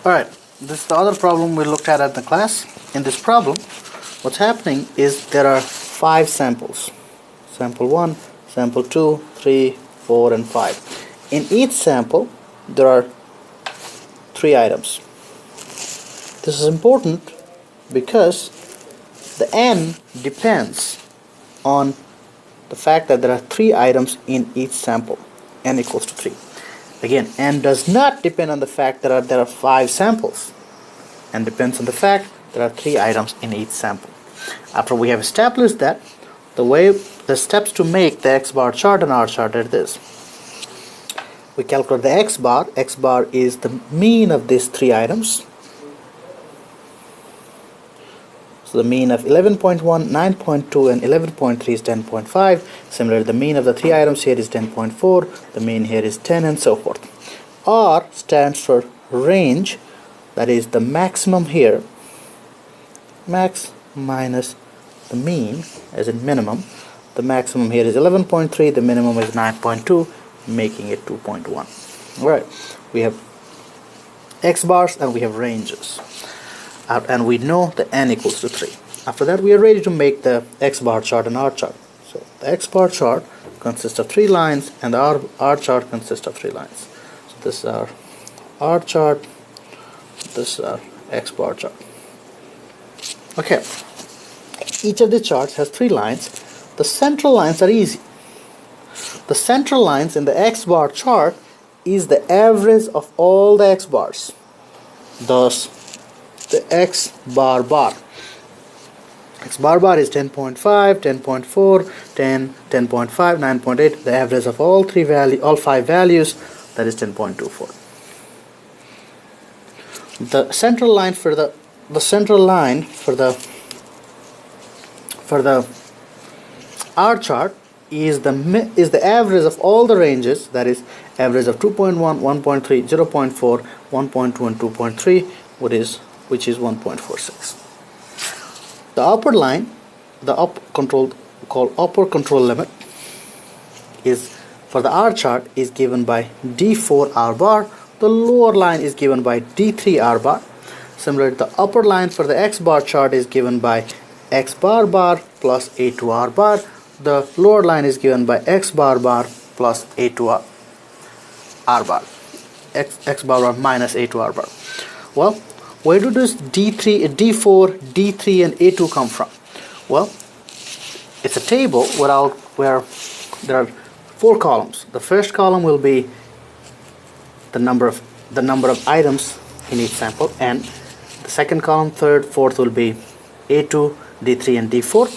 Alright, this is the other problem we looked at the class. In this problem, what's happening is there are 5 samples. Sample 1, sample 2, 3, 4 and 5. In each sample, there are 3 items. This is important because the n depends on the fact that there are 3 items in each sample. N equals to 3. Again, n does not depend on the fact that there are 5 samples. N depends on the fact there are 3 items in each sample. After we have established that, the steps to make the X bar chart and R chart are this. We calculate the X bar. X bar is the mean of these 3 items. So the mean of 11.1, 9.2 and 11.3 is 10.5. Similarly, the mean of the 3 items here is 10.4. The mean here is 10 and so forth. R stands for range. That is the maximum here. Max minus the mean as in minimum. The maximum here is 11.3. The minimum is 9.2, making it 2.1. Alright, we have X bars and we have ranges. And we know the n equals to 3. After that, we are ready to make the X bar chart and R chart. So the X bar chart consists of 3 lines and the R chart consists of 3 lines. So this is our R chart, this is our X bar chart. Okay, each of the charts has 3 lines. The central lines are easy. The central lines in the X bar chart is the average of all the X bars. Thus, the X bar is 10.5, 10.4, 10, 10.5, 9.8. The average of all 5 values, that is 10.24. The central line for the R chart is the average of all the ranges, that is average of 2.1, 1.3, 0.4, 1.2 and 2.3, which is 1.46. The upper line, called upper control limit, is for the R chart is given by D4 R bar. The lower line is given by D3 R bar. Similarly, the upper line for the X bar chart is given by X bar plus A2 R bar. The lower line is given by X bar plus A2 R bar. X bar minus A2 R bar. Well, where do this D4, D3 and A2 come from? Well, it's a table where there are 4 columns. The first column will be the number of items in each sample, and the second column, third, fourth will be A2, D3 and D4.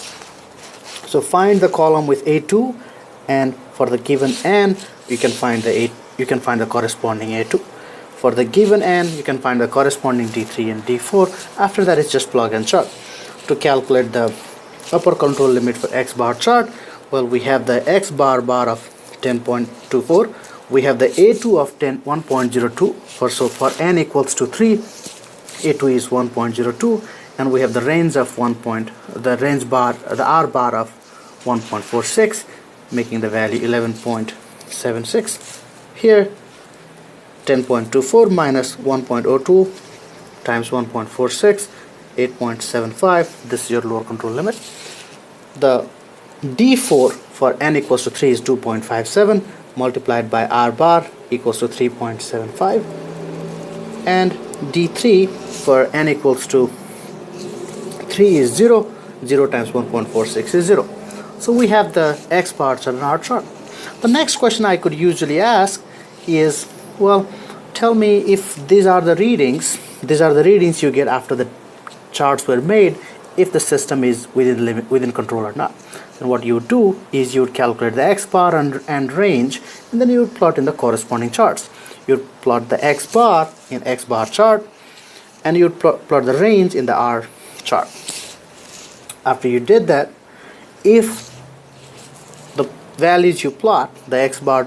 So find the column with A2, and for the given n, you can find the corresponding A2. For the given n, you can find the corresponding D3 and D4. After that, it's just plug and chug. To calculate the upper control limit for X bar chart, well, we have the X bar of 10.24. We have the A2 of 1.02. So for n equals to 3, A2 is 1.02, and we have the range of the R bar of 1.46, making the value 11.76. Here, 10.24 minus 1.02 times 1.46, 8.75. This is your lower control limit. The D4 for n equals to 3 is 2.57 multiplied by R bar equals to 3.75, and D3 for n equals to 3 is 0. 0 times 1.46 is 0. So we have the X bar chart and R chart. The next question I could usually ask is, well, tell me if these are the readings you get after the charts were made, if the system is within control or not. And what you would do is you would calculate the X bar and range, and then you would plot in the corresponding charts. You would plot the X bar in X bar chart, and you would plot the range in the R chart. After you did that, if the values you plot, the X bar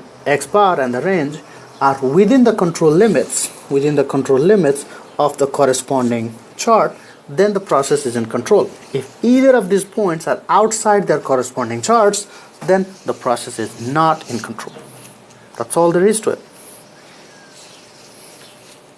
and the range, are within the control limits of the corresponding chart, then the process is in control. If either of these points are outside their corresponding charts, then the process is not in control. That's all there is to it.